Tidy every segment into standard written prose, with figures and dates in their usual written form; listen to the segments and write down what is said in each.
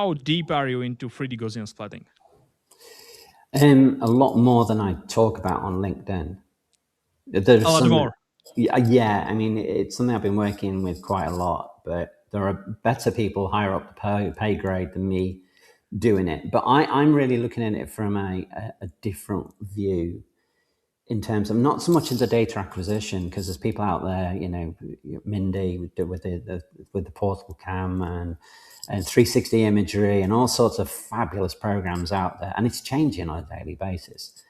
how deep are you into 3D Gaussian splatting? A lot more than I talk about on LinkedIn. There's A lot some, more. yeah. I mean, it's something I've been working with quite a lot, but there are better people higher up the pay grade than me doing it. But I'm really looking at it from a different view in terms of not so much into data acquisition, because there's people out there, Mindy with the portable cam and 360 imagery and all sorts of fabulous programs out there, and it's changing on a daily basis.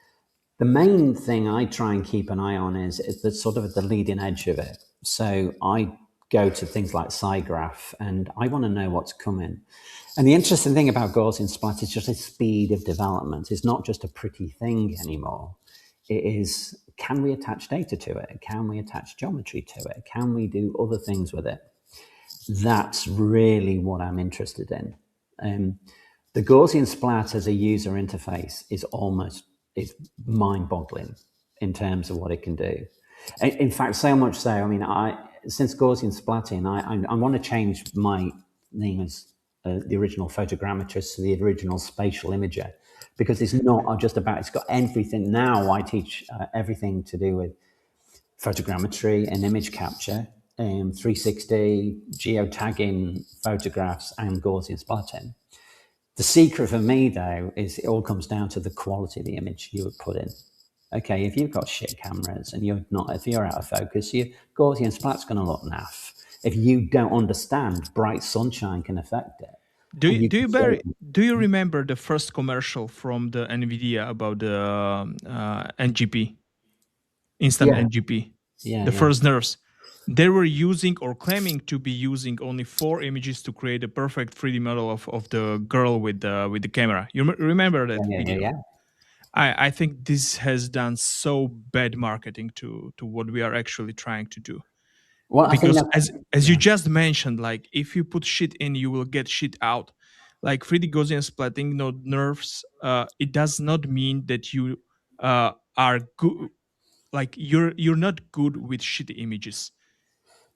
The main thing I try and keep an eye on is the sort of at the leading edge of it. So I go to things like SciGraph and I want to know what's coming. And the interesting thing about Gaussian splat is just the speed of development. It's not just a pretty thing anymore. It is, can we attach data to it? Can we attach geometry to it? Can we do other things with it? That's really what I'm interested in. The Gaussian splat as a user interface is mind-boggling in terms of what it can do. In fact, so much so, I mean, since Gaussian splatting, I want to change my name as the original photogrammetrist to the original spatial imager, because it's not just about, it's got everything. Now I teach everything to do with photogrammetry and image capture, 360, geotagging photographs and Gaussian splatting. The secret for me, though, is it all comes down to the quality of the image you would put in. Okay, if you've got shit cameras and if you're out of focus, your Gaussian splat's going to look naff. If you don't understand, bright sunshine can affect it. Do you remember the first commercial from the NVIDIA about the NGP, instant NGP, the first nerves? They were using or claiming to be using only 4 images to create a perfect 3D model of the girl with the camera. You remember that video? Yeah. I think this has done so bad marketing to what we are actually trying to do. Well, because as you just mentioned, like if you put shit in, you will get shit out. Like 3D Gaussian splatting, no nerves. It does not mean that you are good. Like you're not good with shitty images.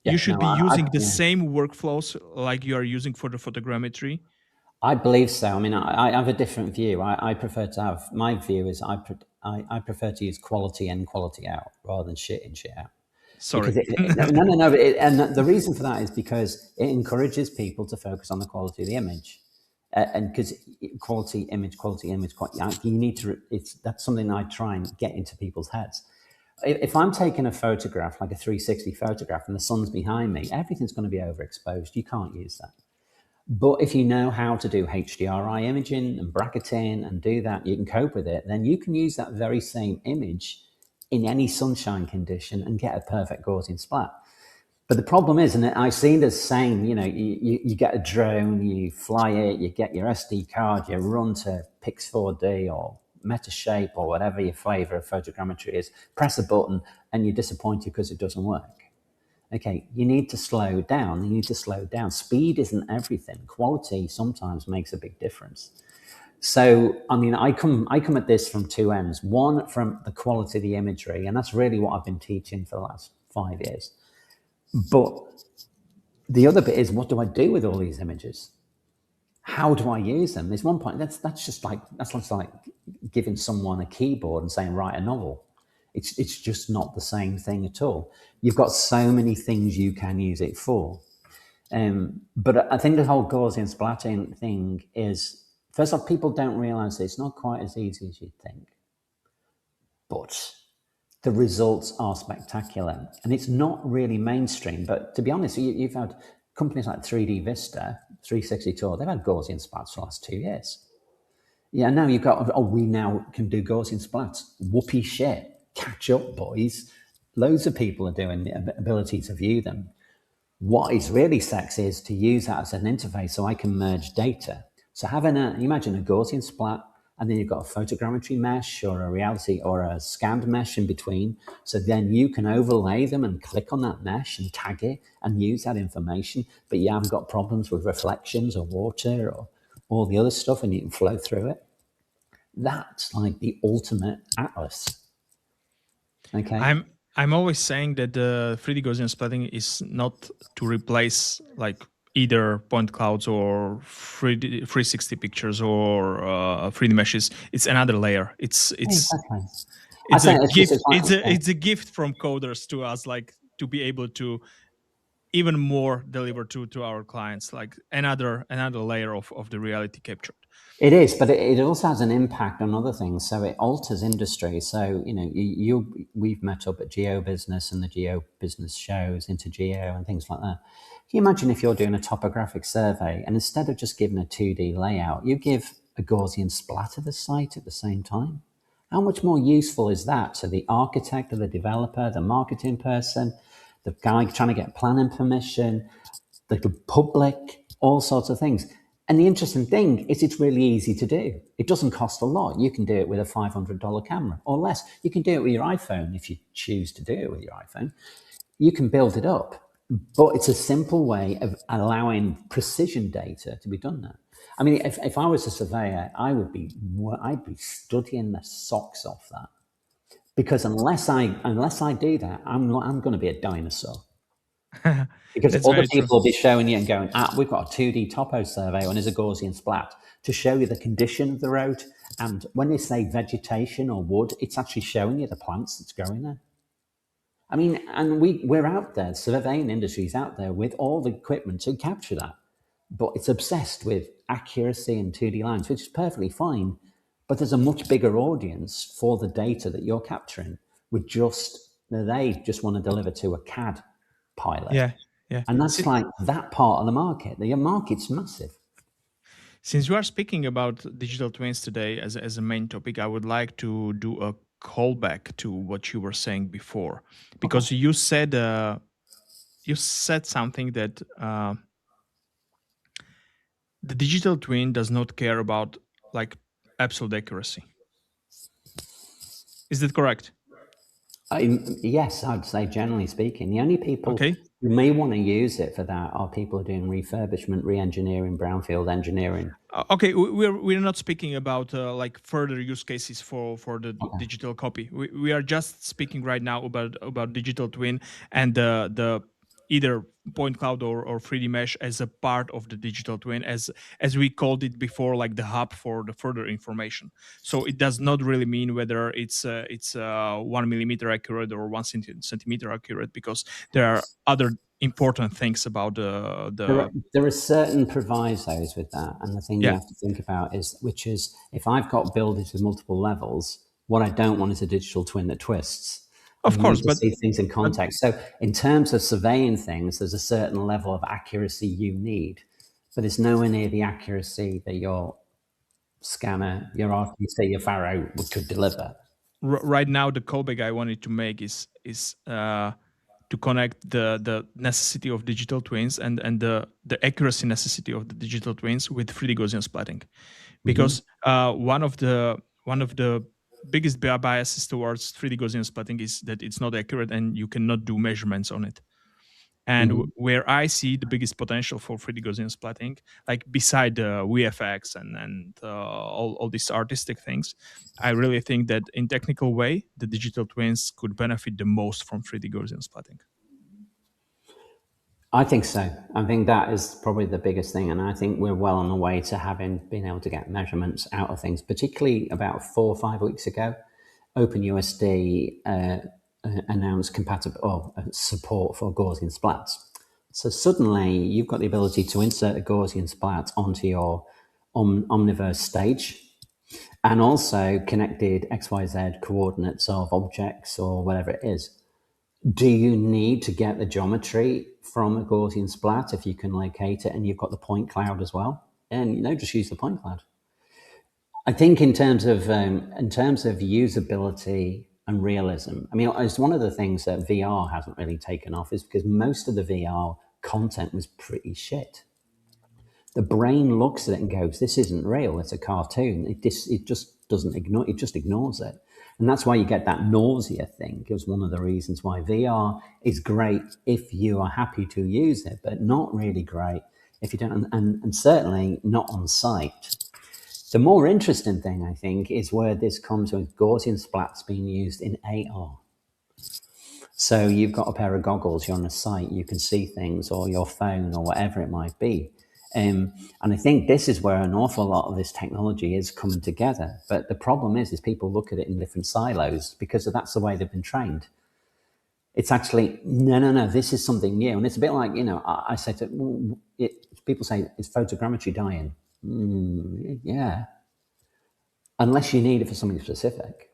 You should be using the same workflows like you are using for the photogrammetry. I believe so. I mean, I have a different view. I prefer to have, my view is I prefer to use quality in, quality out, rather than shit in, shit out. Sorry. No. And the reason for that is because it encourages people to focus on the quality of the image. And because quality image, you need to, that's something I try and get into people's heads. If I'm taking a photograph, like a 360 photograph, and the sun's behind me, everything's going to be overexposed. You can't use that. But if you know how to do HDRI imaging and bracketing and do that, you can cope with it, then you can use that very same image in any sunshine condition and get a perfect Gaussian splat. But the problem is, and I've seen the same, you get a drone, you fly it, you get your SD card, you run to Pix4D or Metashape or whatever your flavor of photogrammetry is, press a button and you're disappointed because it doesn't work. Okay, you need to slow down. You need to slow down. Speed isn't everything. Quality sometimes makes a big difference. So, I mean, I come at this from two ends. One, from the quality of the imagery, and that's really what I've been teaching for the last 5 years. But the other bit is, what do I do with all these images? How do I use them? There's one point that's just like giving someone a keyboard and saying write a novel. It's just not the same thing at all. You've got so many things you can use it for. But I think the whole Gaussian splatting thing is, first off, people don't realize it's not quite as easy as you'd think. But the results are spectacular. And it's not really mainstream. But to be honest, you've had companies like 3D Vista, 360 Tour, they've had Gaussian splats for the last 2 years. Yeah, now you've got, we now can do Gaussian splats. Whoopee shit. Catch up, boys. Loads of people are doing the ability to view them. What is really sexy is to use that as an interface so I can merge data. So imagine a Gaussian splat, and then you've got a photogrammetry mesh or a reality or a scanned mesh in between. So then you can overlay them and click on that mesh and tag it and use that information, but you haven't got problems with reflections or water or all the other stuff, and you can flow through it. That's like the ultimate atlas. Okay. I'm always saying that the 3D Gaussian splatting is not to replace like either point clouds or 360 pictures or 3D meshes. It's another layer. Exactly. I It's a think it's just gift. It's a gift from coders to us, like to be able to even more deliver to our clients, like another layer of the reality captured. it is, but it also has an impact on other things. So it alters industry. So we've met up at Geo Business and the Geo Business shows, into Geo and things like that. Can you imagine if you're doing a topographic survey and instead of just giving a 2D layout, you give a Gaussian splat of the site at the same time? How much more useful is that to the architect or the developer, the marketing person, the guy trying to get planning permission, the public, all sorts of things? And the interesting thing is it's really easy to do. It doesn't cost a lot. You can do it with a $500 camera or less. You can do it with your iPhone if you choose to do it with your iPhone. You can build it up. But it's a simple way of allowing precision data to be done now. I mean, if I was a surveyor, I'd be studying the socks off that, because unless I do that, I'm going to be a dinosaur. Because That's other very true. people will be showing you and going, we've got a 2D topo survey on is a Gaussian splat to show you the condition of the road. And when they say vegetation or wood, it's actually showing you the plants that's growing there. I mean, and we're out there, the surveying industry is out there with all the equipment to capture that. But it's obsessed with accuracy and 2D lines, which is perfectly fine. But there's a much bigger audience for the data that you're capturing they just want to deliver to a CAD pilot. Yeah. And that's like that part of the market. The market's massive. Since we are speaking about digital twins today as a main topic, I would like to do a callback to what you were saying before, because you said something that the digital twin does not care about like absolute accuracy. Is that correct? Yes, I'd say generally speaking, the only people who may want to use it for that are people who are doing refurbishment, re-engineering, brownfield engineering. Okay, we're not speaking about like further use cases for the digital copy. We are just speaking right now about digital twin and the either point cloud or 3D mesh as a part of the digital twin, as we called it before, like the hub for the further information. So it does not really mean whether it's 1 millimeter accurate or 1 centimeter accurate, because there are other important things about There are certain provisos with that, and the thing you have to think about is if I've got buildings with multiple levels, what I don't want is a digital twin that twists. Of course, but see things in context. So in terms of surveying things, there's a certain level of accuracy you need, but it's nowhere near the accuracy that your scanner, your RTC, your Faro could deliver. Right now, the callback I wanted to make is to connect the necessity of digital twins and the accuracy necessity of the digital twins with 3D Gaussian splatting, because one of the biggest biases towards 3D Gaussian splatting is that it's not accurate and you cannot do measurements on it. And where I see the biggest potential for 3D Gaussian splatting, like beside the VFX and all these artistic things, I really think that in technical way, the digital twins could benefit the most from 3D Gaussian splatting. I think so. I think that is probably the biggest thing. And I think we're well on the way to being able to get measurements out of things, particularly about 4 or 5 weeks ago. OpenUSD announced support for Gaussian splats. So suddenly you've got the ability to insert a Gaussian splat onto your Omniverse stage, and also connected XYZ coordinates of objects or whatever it is. Do you need to get the geometry from a Gaussian splat if you can locate it and you've got the point cloud as well? And just use the point cloud. I think in terms of usability and realism, I mean, it's one of the things that VR hasn't really taken off, is because most of the VR content was pretty shit. The brain looks at it and goes, "This isn't real. It's a cartoon." It just doesn't ignore. It just ignores it, and that's why you get that nausea thing. It was one of the reasons why VR is great if you are happy to use it, but not really great if you don't, and certainly not on site. The more interesting thing, I think, is where this comes with Gaussian splats being used in AR. So you've got a pair of goggles, you're on a site, you can see things, or your phone, or whatever it might be. And I think this is where an awful lot of this technology is coming together. But the problem is people look at it in different silos because that's the way they've been trained. It's actually, no, this is something new. And it's a bit like, I say to people say, is photogrammetry dying? Yeah. Unless you need it for something specific.